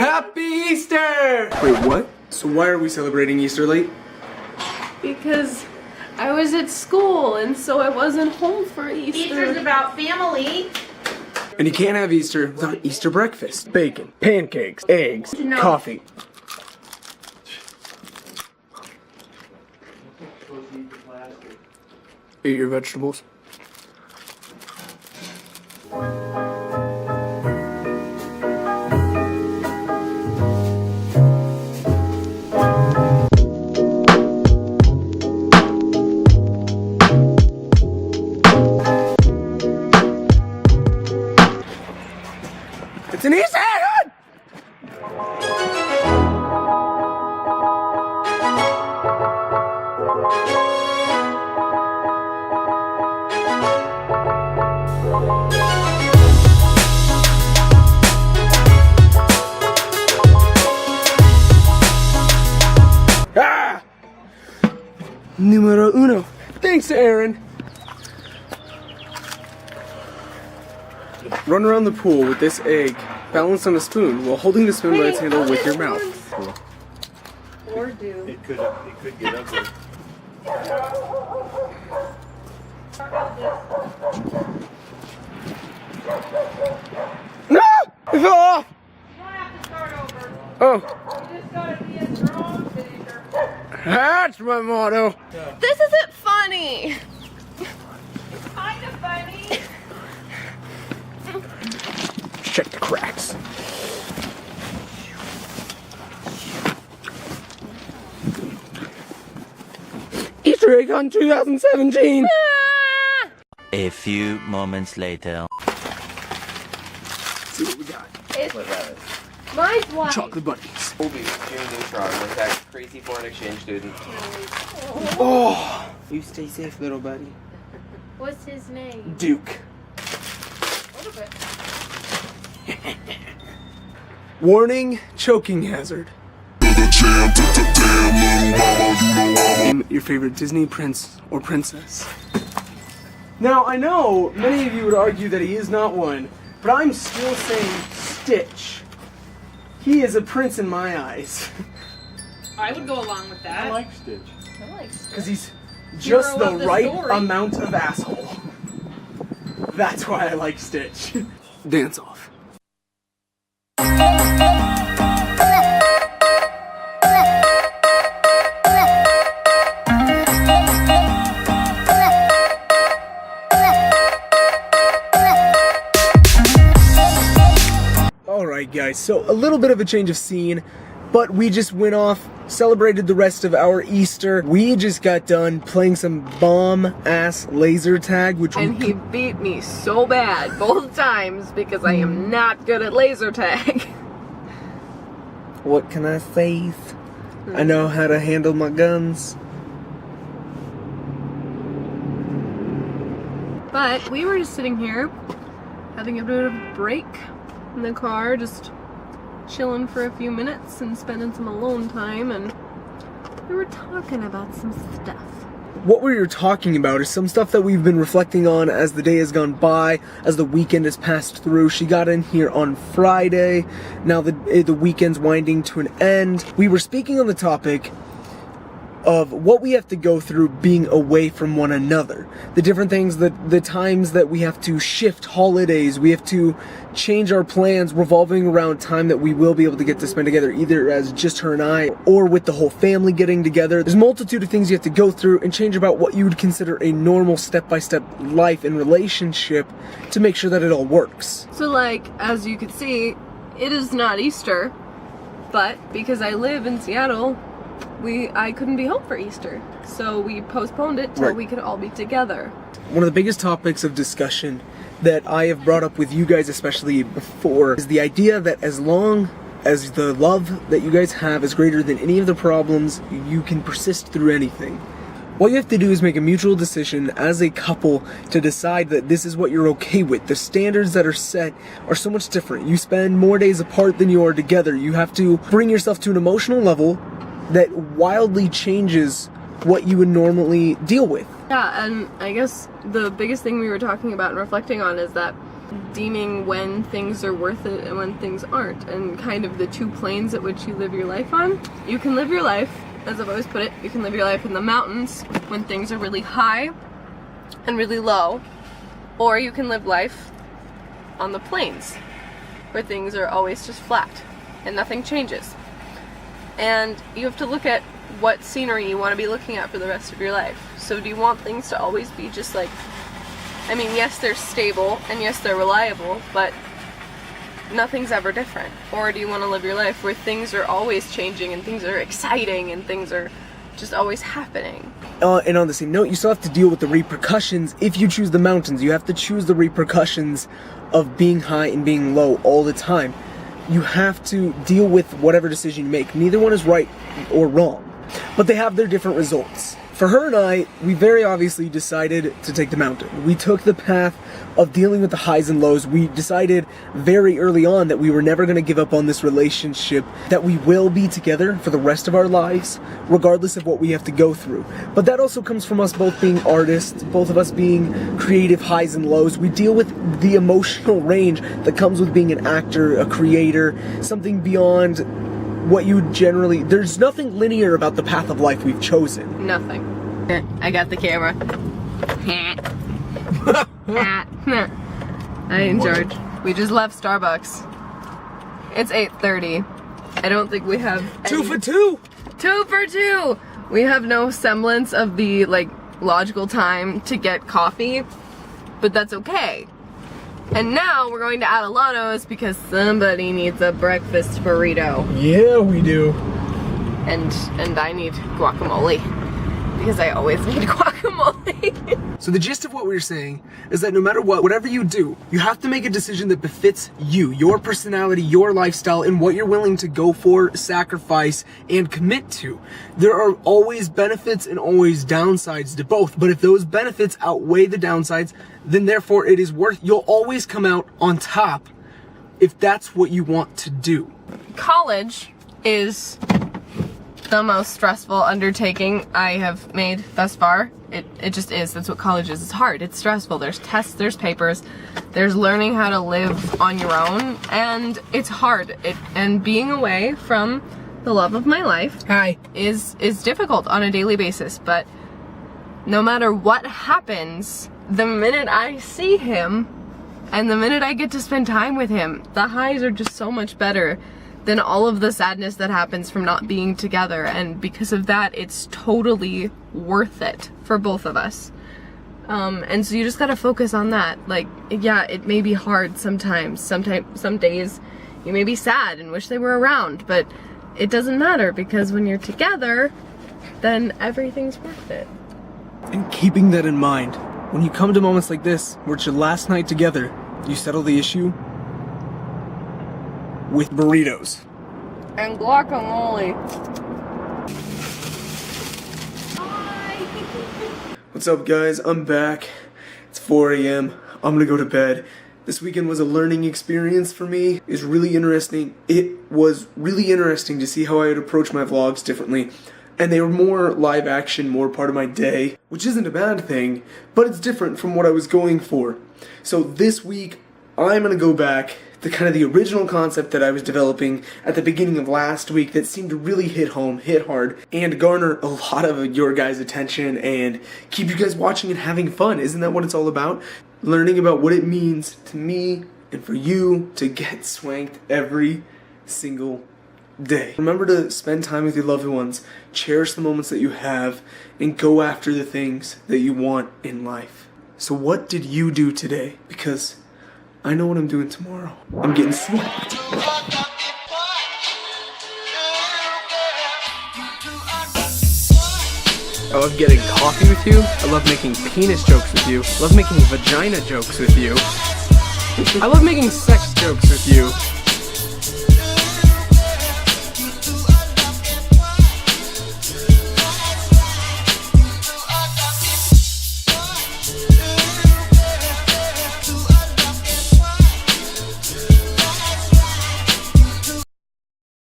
Happy Easter! Wait, what? So why are we celebrating Easter late? Because I was at school and so I wasn't home for Easter. Easter's about family. And you can't have Easter without Easter breakfast. Bacon, pancakes, eggs, coffee. Eat your vegetables. It's an Easter egg! Ah! Numero uno. Thanks, Aaron. Run around the pool with this egg, balanced on a spoon, while holding the spoon by its handle with your mouth. Or do. It could get ugly. No! It fell off! You don't have to start over. Oh, You just gotta be a strong finisher. that's my motto. This isn't funny! Kind of funny. Check the cracks. Easter egg on 2017. A few moments later. See what we got. Mine's white. Chocolate bunnies. Colby, Jimmy Neutron, was that crazy foreign exchange student. Oh, you stay safe, little buddy. What's his name? Duke. A little bit. Warning, choking hazard. Name your favorite Disney prince or princess. Now, I know many of you would argue that he is not one, but I'm still saying Stitch. He is a prince in my eyes. I would go along with that. I like Stitch. Because he's just Hero the of the right story. amount of asshole. That's why I like Stitch. Dance off. Alright guys, so a little bit of a change of scene, but we just went off, celebrated the rest of our Easter. We just got done playing some bomb-ass laser tag, which And he beat me so bad both times because I am not good at laser tag. What can I say? I know how to handle my guns. But we were just sitting here having a bit of a break in the car, just chilling for a few minutes and spending some alone time, and we were talking about some stuff. What we were talking about is some stuff that we've been reflecting on as the day has gone by, as the weekend has passed through. She got in here on Friday. Now the weekend's winding to an end. We were speaking on the topic of what we have to go through being away from one another. The different things, the times that we have to shift holidays, we have to change our plans revolving around time that we will be able to get to spend together, either as just her and I, or with the whole family getting together. There's a multitude of things you have to go through and change about what you would consider a normal step-by-step life and relationship to make sure that it all works. So like, as you could see, it is not Easter, but because I live in Seattle, I couldn't be home for Easter, so we postponed it till we could all be together. One of the biggest topics of discussion that I have brought up with you guys especially before is the idea that as long as the love that you guys have is greater than any of the problems, you can persist through anything. What you have to do is make a mutual decision as a couple to decide that this is what you're okay with. The standards that are set are so much different. You spend more days apart than you are together. You have to bring yourself to an emotional level that wildly changes what you would normally deal with. Yeah, and I guess the biggest thing we were talking about and reflecting on is that deeming when things are worth it and when things aren't, and kind of the two planes at which you live your life on. You can live your life, as I've always put it, you can live your life in the mountains when things are really high and really low, or you can live life on the plains where things are always just flat and nothing changes. And you have to look at what scenery you want to be looking at for the rest of your life. So do you want things to always be just like, I mean, yes, they're stable and yes, they're reliable, but nothing's ever different? Or do you want to live your life where things are always changing and things are exciting and things are just always happening? And on the same note, you still have to deal with the repercussions if you choose the mountains. You have to choose the repercussions of being high and being low all the time. You have to deal with whatever decision you make. Neither one is right or wrong, but they have their different results. For her and I, we very obviously decided to take the mountain. We took the path of dealing with the highs and lows. We decided very early on that we were never going to give up on this relationship, that we will be together for the rest of our lives, regardless of what we have to go through. But that also comes from us both being artists, both of us being creative highs and lows. We deal with the emotional range that comes with being an actor, a creator, something beyond what you generally... There's nothing linear about the path of life we've chosen. Nothing. I got the camera. I and George. We just left Starbucks. It's 8:30. I don't think we have Two for two! 2 for 2! We have no semblance of the, like, logical time to get coffee, but that's okay. And now we're going to Adelanto's because somebody needs a breakfast burrito. Yeah, we do. And I need guacamole. Because I always need guacamole. So the gist of what we were saying is that no matter what, whatever you do, you have to make a decision that befits you, your personality, your lifestyle, and what you're willing to go for, sacrifice, and commit to. There are always benefits and always downsides to both, but if those benefits outweigh the downsides, then therefore it is worth, you'll always come out on top if that's what you want to do. College is the most stressful undertaking I have made thus far. It just is. That's what college is. It's hard. It's stressful. There's tests, there's papers, there's learning how to live on your own, and it's hard. And being away from the love of my life is difficult on a daily basis, but no matter what happens, the minute I see him and the minute I get to spend time with him, the highs are just so much better than all of the sadness that happens from not being together, and because of that, it's totally worth it for both of us. And so you just gotta focus on that. Like, yeah, it may be hard sometimes. Some days you may be sad and wish they were around, but it doesn't matter because when you're together, then everything's worth it. And keeping that in mind, when you come to moments like this, where it's your last night together, you settle the issue with burritos. And guacamole. What's up, guys? I'm back. It's 4 a.m. I'm gonna go to bed. This weekend was a learning experience for me. It's really interesting. It was really interesting to see how I would approach my vlogs differently. And they were more live action, more part of my day, which isn't a bad thing, but it's different from what I was going for. So this week, I'm gonna go back to kind of the original concept that I was developing at the beginning of last week that seemed to really hit home, hit hard, and garner a lot of your guys' attention and keep you guys watching and having fun. Isn't that what it's all about? Learning about what it means to me and for you to get swanked every single day. Remember to spend time with your loved ones, cherish the moments that you have, and go after the things that you want in life. So what did you do today? Because I know what I'm doing tomorrow. I'm getting swanked. I love getting coffee with you. I love making penis jokes with you. I love making vagina jokes with you. I love making sex jokes with you.